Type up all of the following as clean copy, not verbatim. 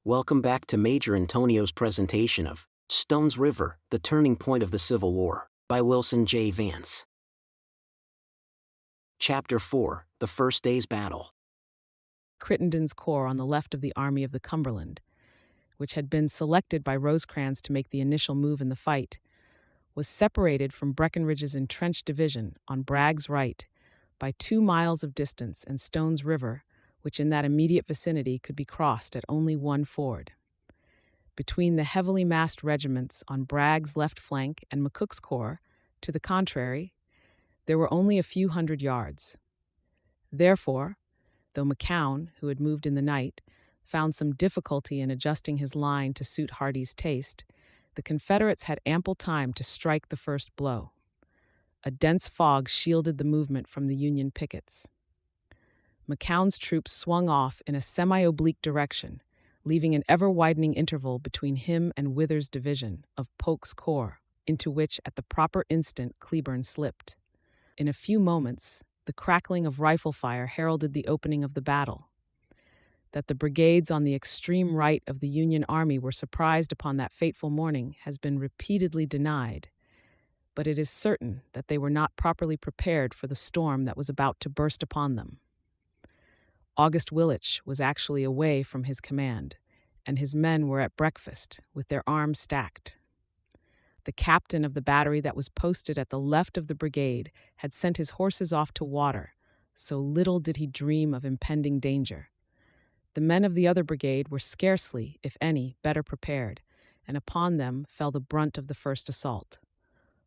Welcome back to Major Antonio's presentation of Stones River, The Turning Point of the Civil War, by Wilson J. Vance. Chapter 4, The First Day's Battle. Crittenden's corps on the left of the Army of the Cumberland, which had been selected by Rosecrans to make the initial move in the fight, was separated from Breckinridge's entrenched division on Bragg's right by 2 miles of distance and Stones River, which in that immediate vicinity could be crossed at only one ford. Between the heavily massed regiments on Bragg's left flank and McCook's corps, to the contrary, there were only a few hundred yards. Therefore, though McCown, who had moved in the night, found some difficulty in adjusting his line to suit Hardee's taste, the Confederates had ample time to strike the first blow. A dense fog shielded the movement from the Union pickets. McCown's troops swung off in a semi-oblique direction, leaving an ever-widening interval between him and Withers' division of Polk's corps, into which at the proper instant Cleburne slipped. In a few moments, the crackling of rifle fire heralded the opening of the battle. That the brigades on the extreme right of the Union Army were surprised upon that fateful morning has been repeatedly denied, but it is certain that they were not properly prepared for the storm that was about to burst upon them. August Willich was actually away from his command, and his men were at breakfast, with their arms stacked. The captain of the battery that was posted at the left of the brigade had sent his horses off to water, so little did he dream of impending danger. The men of the other brigade were scarcely, if any, better prepared, and upon them fell the brunt of the first assault.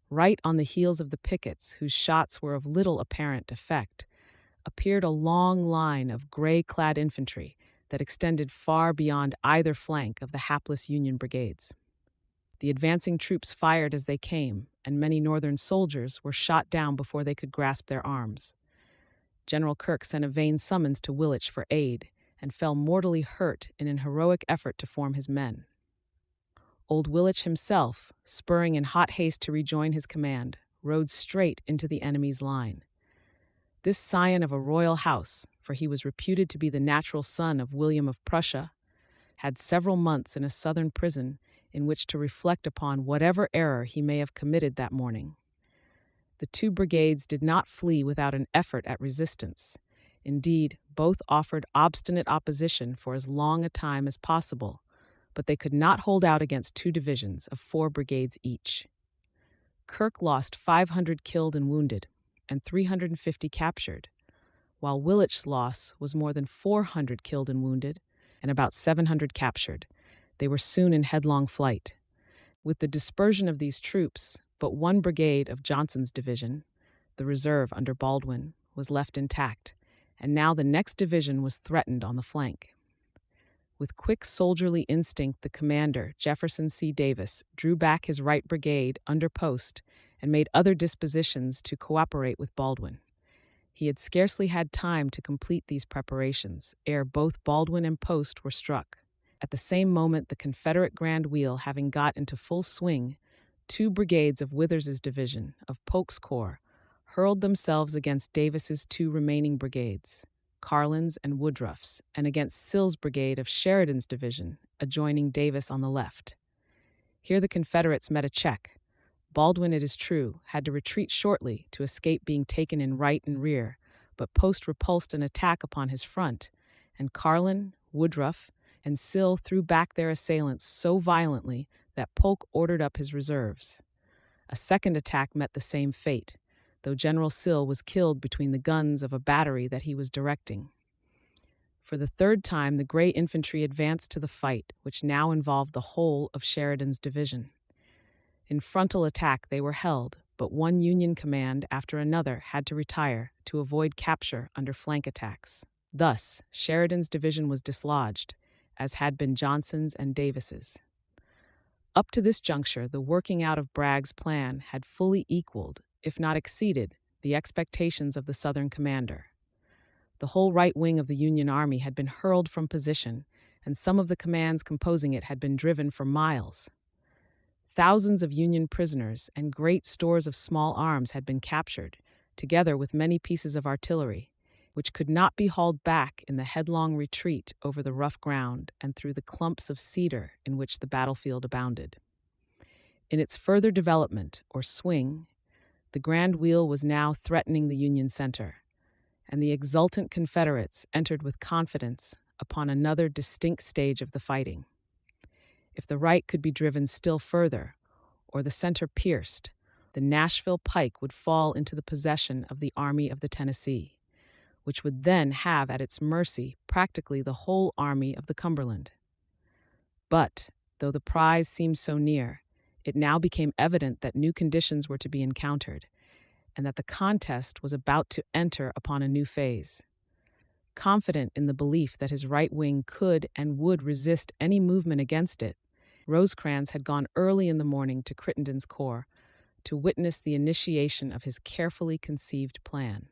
Right on the heels of the pickets, whose shots were of little apparent effect, appeared a long line of gray-clad infantry that extended far beyond either flank of the hapless Union brigades. The advancing troops fired as they came, and many Northern soldiers were shot down before they could grasp their arms. General Kirk sent a vain summons to Willich for aid, and fell mortally hurt in an heroic effort to form his men. Old Willich himself, spurring in hot haste to rejoin his command, rode straight into the enemy's line. This scion of a royal house, for he was reputed to be the natural son of William of Prussia, had several months in a southern prison in which to reflect upon whatever error he may have committed that morning. The 2 brigades did not flee without an effort at resistance. Indeed, both offered obstinate opposition for as long a time as possible, but they could not hold out against 2 divisions of 4 brigades each. Kirk lost 500 killed and wounded, and 350 captured, while Willich's loss was more than 400 killed and wounded, and about 700 captured. They were soon in headlong flight. With the dispersion of these troops, but 1 brigade of Johnson's division, the reserve under Baldwin, was left intact, and now the next division was threatened on the flank. With quick soldierly instinct, the commander, Jefferson C. Davis, drew back his right brigade under Post and made other dispositions to cooperate with Baldwin. He had scarcely had time to complete these preparations ere both Baldwin and Post were struck. At the same moment, the Confederate grand wheel having got into full swing, 2 brigades of Withers's division of Polk's corps hurled themselves against Davis's 2 remaining brigades, Carlin's and Woodruff's, and against Sill's brigade of Sheridan's division, adjoining Davis on the left. Here the Confederates met a check. Baldwin, it is true, had to retreat shortly to escape being taken in right and rear, but Post repulsed an attack upon his front, and Carlin, Woodruff, and Sill threw back their assailants so violently that Polk ordered up his reserves. A second attack met the same fate, though General Sill was killed between the guns of a battery that he was directing. For the 3rd time, the Gray Infantry advanced to the fight, which now involved the whole of Sheridan's division. In frontal attack they were held, but one Union command after another had to retire to avoid capture under flank attacks. Thus, Sheridan's division was dislodged, as had been Johnson's and Davis's. Up to this juncture, the working out of Bragg's plan had fully equaled, if not exceeded, the expectations of the Southern commander. The whole right wing of the Union Army had been hurled from position, and some of the commands composing it had been driven for miles. Thousands of Union prisoners and great stores of small arms had been captured, together with many pieces of artillery, which could not be hauled back in the headlong retreat over the rough ground and through the clumps of cedar in which the battlefield abounded. In its further development, or swing, the grand wheel was now threatening the Union center, and the exultant Confederates entered with confidence upon another distinct stage of the fighting. If the right could be driven still further, or the center pierced, the Nashville pike would fall into the possession of the Army of the Tennessee, which would then have at its mercy practically the whole Army of the Cumberland. But, though the prize seemed so near, it now became evident that new conditions were to be encountered, and that the contest was about to enter upon a new phase. Confident in the belief that his right wing could and would resist any movement against it, Rosecrans had gone early in the morning to Crittenden's corps to witness the initiation of his carefully conceived plan.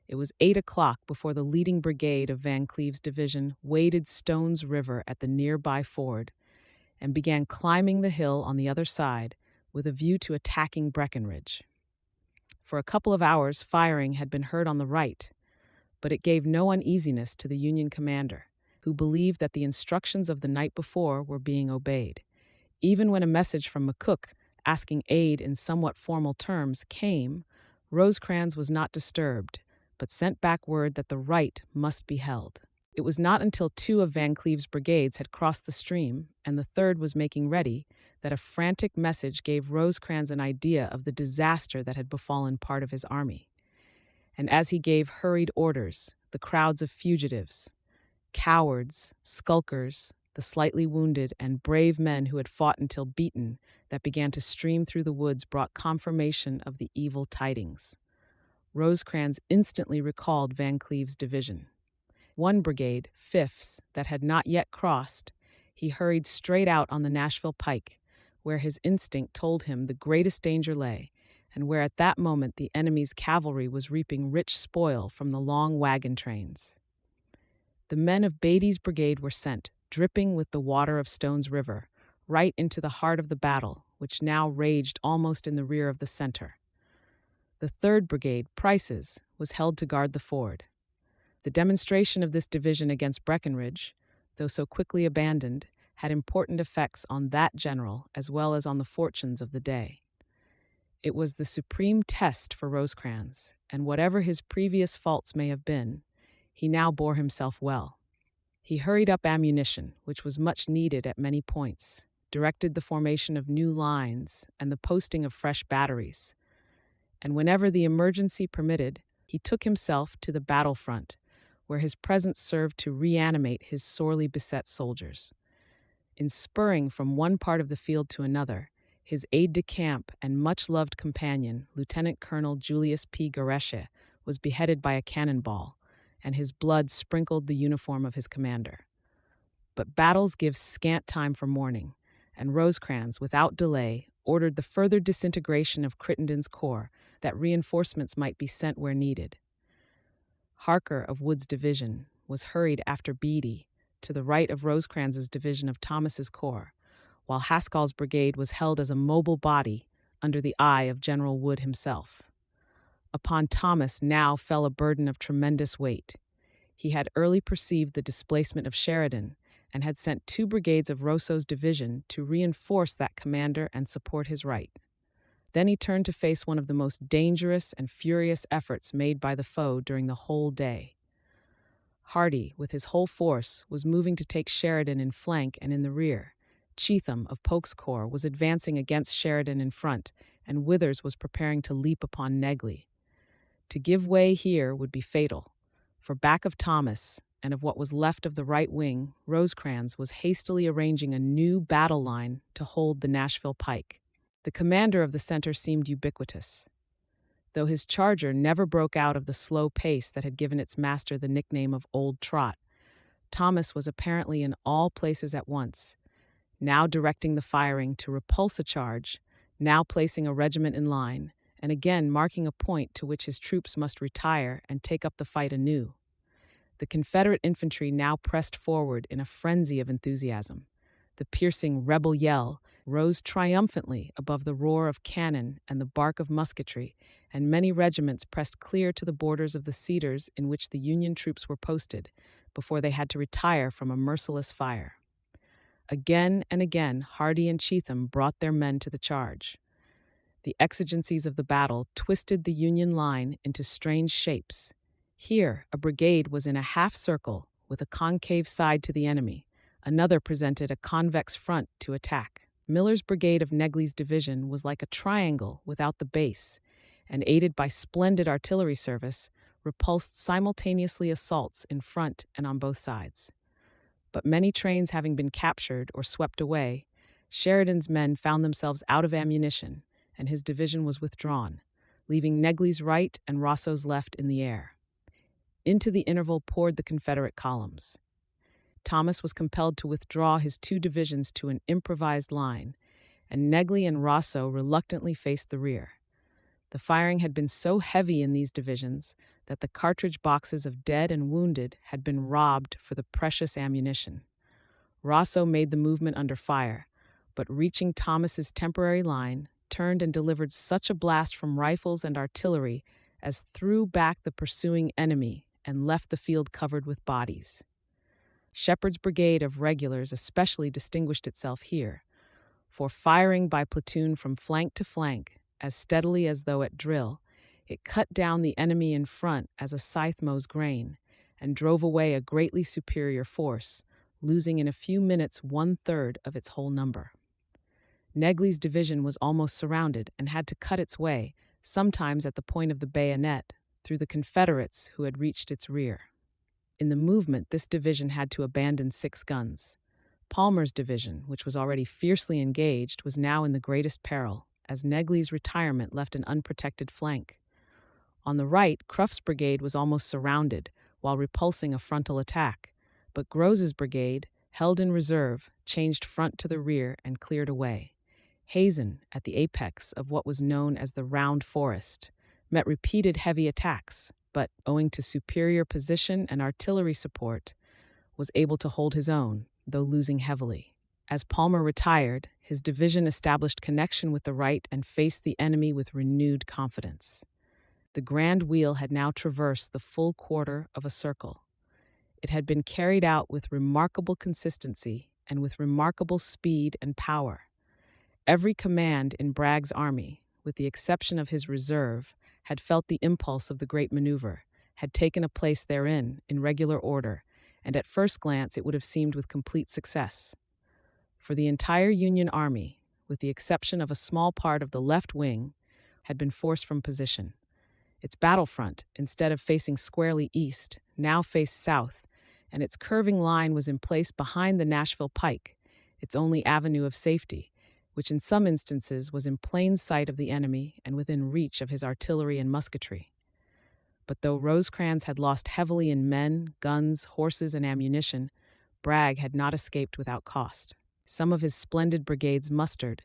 It was 8 o'clock before the leading brigade of Van Cleve's division waded Stone's River at the nearby ford and began climbing the hill on the other side with a view to attacking Breckinridge. For a couple of hours, firing had been heard on the right, but it gave no uneasiness to the Union commander, who believed that the instructions of the night before were being obeyed. Even when a message from McCook asking aid in somewhat formal terms came, Rosecrans was not disturbed, but sent back word that the right must be held. It was not until 2 of Van Cleve's brigades had crossed the stream and the third was making ready that a frantic message gave Rosecrans an idea of the disaster that had befallen part of his army. And as he gave hurried orders, the crowds of fugitives, cowards, skulkers, the slightly wounded, and brave men who had fought until beaten that began to stream through the woods brought confirmation of the evil tidings. Rosecrans instantly recalled Van Cleve's division. One brigade, Fifth's, that had not yet crossed, he hurried straight out on the Nashville pike, where his instinct told him the greatest danger lay, and where at that moment the enemy's cavalry was reaping rich spoil from the long wagon trains. The men of Beatty's brigade were sent, dripping with the water of Stone's River, right into the heart of the battle, which now raged almost in the rear of the center. The 3rd Brigade, Price's, was held to guard the ford. The demonstration of this division against Breckinridge, though so quickly abandoned, had important effects on that general as well as on the fortunes of the day. It was the supreme test for Rosecrans, and whatever his previous faults may have been, he now bore himself well. He hurried up ammunition, which was much needed at many points, directed the formation of new lines and the posting of fresh batteries, and whenever the emergency permitted, he took himself to the battlefront, where his presence served to reanimate his sorely beset soldiers. In spurring from one part of the field to another, his aide-de-camp and much-loved companion, Lieutenant Colonel Julius P. Garesha, was beheaded by a cannonball, and his blood sprinkled the uniform of his commander. But battles give scant time for mourning, and Rosecrans, without delay, ordered the further disintegration of Crittenden's corps, that reinforcements might be sent where needed. Harker of Wood's division was hurried after Beatty to the right of Rosecrans's division of Thomas's corps, while Haskell's brigade was held as a mobile body under the eye of General Wood himself. Upon Thomas now fell a burden of tremendous weight. He had early perceived the displacement of Sheridan and had sent 2 brigades of Rosso's division to reinforce that commander and support his right. Then he turned to face one of the most dangerous and furious efforts made by the foe during the whole day. Hardee, with his whole force, was moving to take Sheridan in flank and in the rear. Cheatham of Polk's corps was advancing against Sheridan in front, and Withers was preparing to leap upon Negley. To give way here would be fatal, for back of Thomas and of what was left of the right wing, Rosecrans was hastily arranging a new battle line to hold the Nashville pike. The commander of the center seemed ubiquitous. Though his charger never broke out of the slow pace that had given its master the nickname of Old Trot, Thomas was apparently in all places at once, now directing the firing to repulse a charge, now placing a regiment in line, and again marking a point to which his troops must retire and take up the fight anew. The Confederate infantry now pressed forward in a frenzy of enthusiasm. The piercing rebel yell rose triumphantly above the roar of cannon and the bark of musketry, and many regiments pressed clear to the borders of the cedars in which the Union troops were posted before they had to retire from a merciless fire. Again and again, Hardee and Cheatham brought their men to the charge. The exigencies of the battle twisted the Union line into strange shapes. Here, a brigade was in a half-circle with a concave side to the enemy. Another presented a convex front to attack. Miller's brigade of Negley's division was like a triangle without the base, and aided by splendid artillery service, repulsed simultaneously assaults in front and on both sides. But many trains having been captured or swept away, Sheridan's men found themselves out of ammunition, and his division was withdrawn, leaving Negley's right and Rosso's left in the air. Into the interval poured the Confederate columns. Thomas was compelled to withdraw his 2 divisions to an improvised line, and Negley and Rosso reluctantly faced the rear. The firing had been so heavy in these divisions that the cartridge boxes of dead and wounded had been robbed for the precious ammunition. Rosso made the movement under fire, but reaching Thomas's temporary line, turned and delivered such a blast from rifles and artillery as threw back the pursuing enemy and left the field covered with bodies. Shepherd's brigade of regulars especially distinguished itself here, for firing by platoon from flank to flank, as steadily as though at drill, it cut down the enemy in front as a scythe mows grain, and drove away a greatly superior force, losing in a few minutes 1/3 of its whole number. Negley's division was almost surrounded and had to cut its way, sometimes at the point of the bayonet, through the Confederates who had reached its rear. In the movement, this division had to abandon 6 guns. Palmer's division, which was already fiercely engaged, was now in the greatest peril, as Negley's retirement left an unprotected flank. On the right, Cruft's brigade was almost surrounded while repulsing a frontal attack, but Grose's brigade, held in reserve, changed front to the rear and cleared away. Hazen, at the apex of what was known as the Round Forest, met repeated heavy attacks, but, owing to superior position and artillery support, was able to hold his own, though losing heavily. As Palmer retired, his division established connection with the right and faced the enemy with renewed confidence. The grand wheel had now traversed the full quarter of a circle. It had been carried out with remarkable consistency and with remarkable speed and power. Every command in Bragg's army, with the exception of his reserve, had felt the impulse of the great maneuver, had taken a place therein in regular order, and at first glance it would have seemed with complete success. For the entire Union Army, with the exception of a small part of the left wing, had been forced from position. Its battlefront, instead of facing squarely east, now faced south, and its curving line was in place behind the Nashville Pike, its only avenue of safety, which in some instances was in plain sight of the enemy and within reach of his artillery and musketry. But though Rosecrans had lost heavily in men, guns, horses, and ammunition, Bragg had not escaped without cost. Some of his splendid brigades mustered,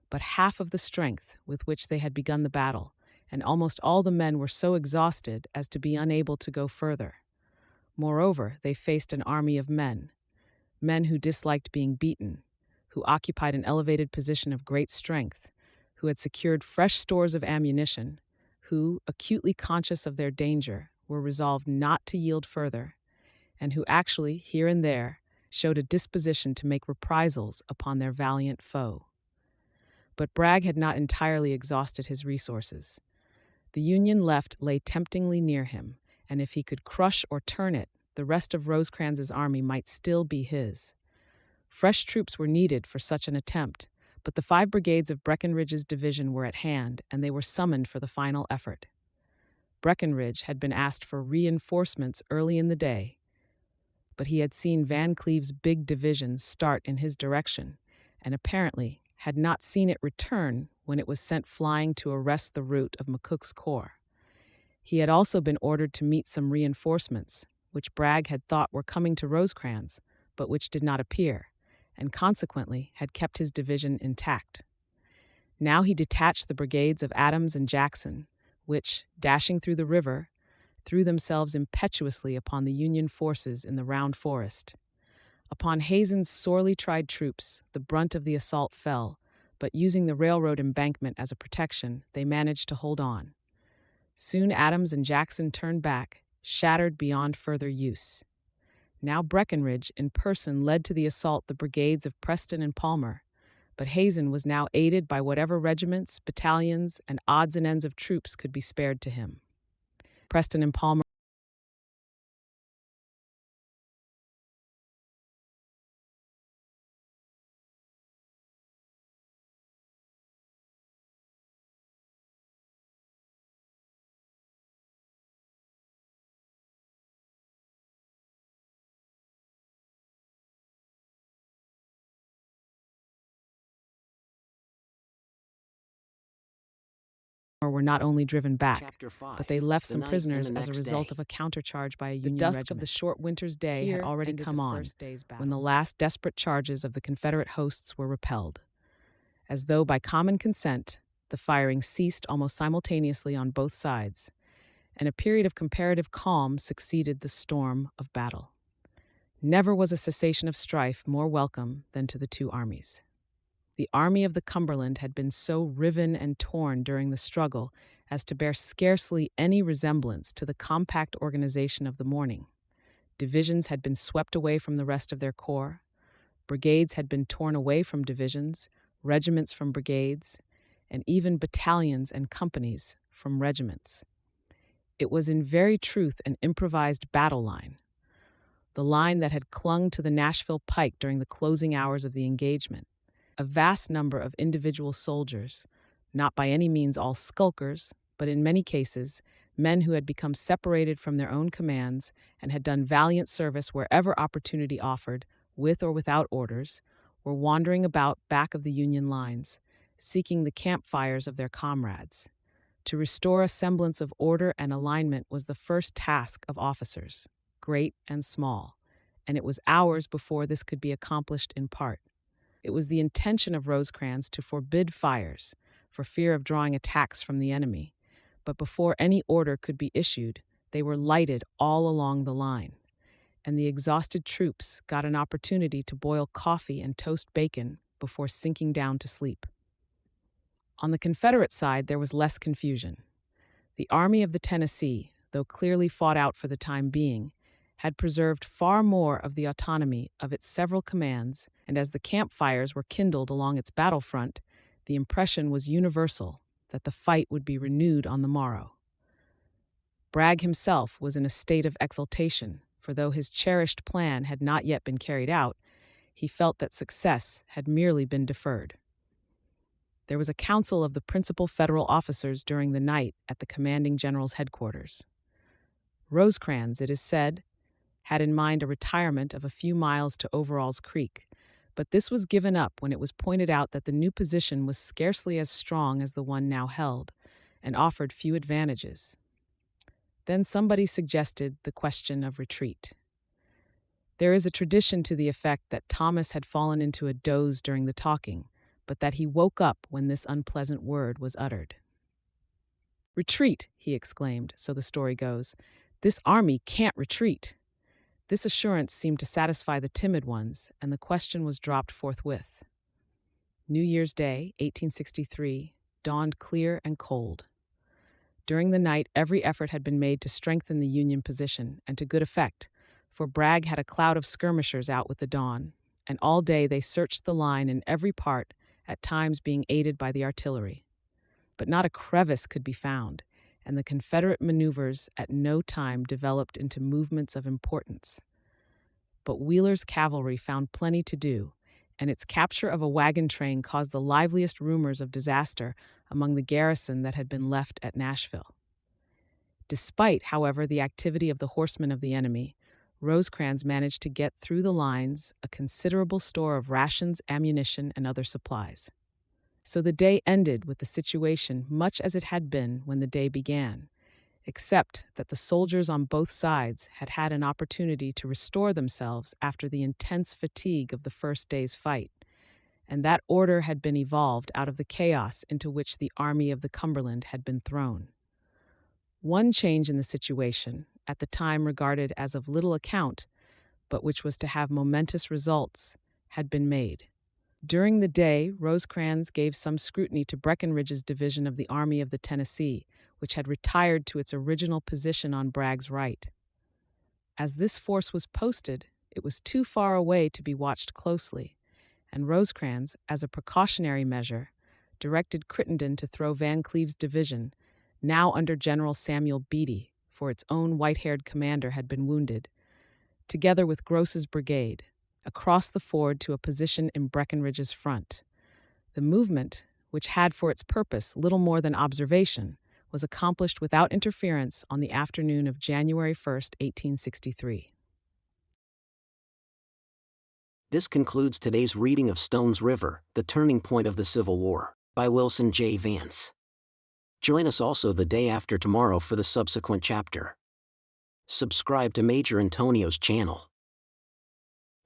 but half of the strength with which they had begun the battle, and almost all the men were so exhausted as to be unable to go further. Moreover, they faced an army of men who disliked being beaten, who occupied an elevated position of great strength, who had secured fresh stores of ammunition, who, acutely conscious of their danger, were resolved not to yield further, and who actually, here and there, showed a disposition to make reprisals upon their valiant foe. But Bragg had not entirely exhausted his resources. The Union left lay temptingly near him, and if he could crush or turn it, the rest of Rosecrans's army might still be his. Fresh troops were needed for such an attempt, but the 5 brigades of Breckinridge's division were at hand, and they were summoned for the final effort. Breckinridge had been asked for reinforcements early in the day, but he had seen Van Cleve's big division start in his direction, and apparently had not seen it return when it was sent flying to arrest the route of McCook's corps. He had also been ordered to meet some reinforcements, which Bragg had thought were coming to Rosecrans, but which did not appear, and consequently had kept his division intact. Now he detached the brigades of Adams and Jackson, which, dashing through the river, threw themselves impetuously upon the Union forces in the Round Forest. Upon Hazen's sorely tried troops, the brunt of the assault fell, but using the railroad embankment as a protection, they managed to hold on. Soon Adams and Jackson turned back, shattered beyond further use. Now Breckinridge in person led to the assault the brigades of Preston and Palmer, but Hazen was now aided by whatever regiments, battalions, and odds and ends of troops could be spared to him. Preston and Palmer were not only driven back, Chapter 5. but they left The some night and prisoners the as a next result day. of a countercharge by a The Union dusk regiment. of The short winter's day had already come on when the last desperate charges of the Confederate hosts were repelled. As though by common consent, the firing ceased almost simultaneously on both sides, and a period of comparative calm succeeded the storm of battle. Never was a cessation of strife more welcome than to the two armies. The Army of the Cumberland had been so riven and torn during the struggle as to bear scarcely any resemblance to the compact organization of the morning. Divisions had been swept away from the rest of their corps, brigades had been torn away from divisions, regiments from brigades, and even battalions and companies from regiments. It was in very truth an improvised battle line, the line that had clung to the Nashville pike during the closing hours of the engagement. A vast number of individual soldiers, not by any means all skulkers, but in many cases, men who had become separated from their own commands and had done valiant service wherever opportunity offered, with or without orders, were wandering about back of the Union lines, seeking the campfires of their comrades. To restore a semblance of order and alignment was the first task of officers, great and small, and it was hours before this could be accomplished in part. It was the intention of Rosecrans to forbid fires, for fear of drawing attacks from the enemy, but before any order could be issued, they were lighted all along the line, and the exhausted troops got an opportunity to boil coffee and toast bacon before sinking down to sleep. On the Confederate side, there was less confusion. The Army of the Tennessee, though clearly fought out for the time being, had preserved far more of the autonomy of its several commands, and as the campfires were kindled along its battlefront, the impression was universal that the fight would be renewed on the morrow. Bragg himself was in a state of exultation, for though his cherished plan had not yet been carried out, he felt that success had merely been deferred. There was a council of the principal Federal officers during the night at the commanding general's headquarters. Rosecrans, it is said, had in mind a retirement of a few miles to Overall's Creek, but this was given up when it was pointed out that the new position was scarcely as strong as the one now held, and offered few advantages. Then somebody suggested the question of retreat. There is a tradition to the effect that Thomas had fallen into a doze during the talking, but that he woke up when this unpleasant word was uttered. "Retreat," he exclaimed, so the story goes. "This army can't retreat." This assurance seemed to satisfy the timid ones, and the question was dropped forthwith. New Year's Day, 1863, dawned clear and cold. During the night, every effort had been made to strengthen the Union position, and to good effect, for Bragg had a cloud of skirmishers out with the dawn, and all day they searched the line in every part, at times being aided by the artillery. But not a crevice could be found, and the Confederate maneuvers at no time developed into movements of importance. But Wheeler's cavalry found plenty to do, and its capture of a wagon train caused the liveliest rumors of disaster among the garrison that had been left at Nashville. Despite, however, the activity of the horsemen of the enemy, Rosecrans managed to get through the lines a considerable store of rations, ammunition, and other supplies. So the day ended with the situation much as it had been when the day began, except that the soldiers on both sides had had an opportunity to restore themselves after the intense fatigue of the first day's fight, and that order had been evolved out of the chaos into which the Army of the Cumberland had been thrown. One change in the situation, at the time regarded as of little account, but which was to have momentous results, had been made. During the day, Rosecrans gave some scrutiny to Breckinridge's division of the Army of the Tennessee, which had retired to its original position on Bragg's right. As this force was posted, it was too far away to be watched closely, and Rosecrans, as a precautionary measure, directed Crittenden to throw Van Cleve's division, now under General Samuel Beatty, for its own white-haired commander had been wounded, together with Gross's brigade, across the ford to a position in Breckinridge's front. The movement, which had for its purpose little more than observation, was accomplished without interference on the afternoon of January 1, 1863. This concludes today's reading of Stone's River, The Turning Point of the Civil War, by Wilson J. Vance. Join us also the day after tomorrow for the subsequent chapter. Subscribe to Major Intonio's channel.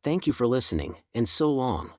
Thank you for listening, and so long.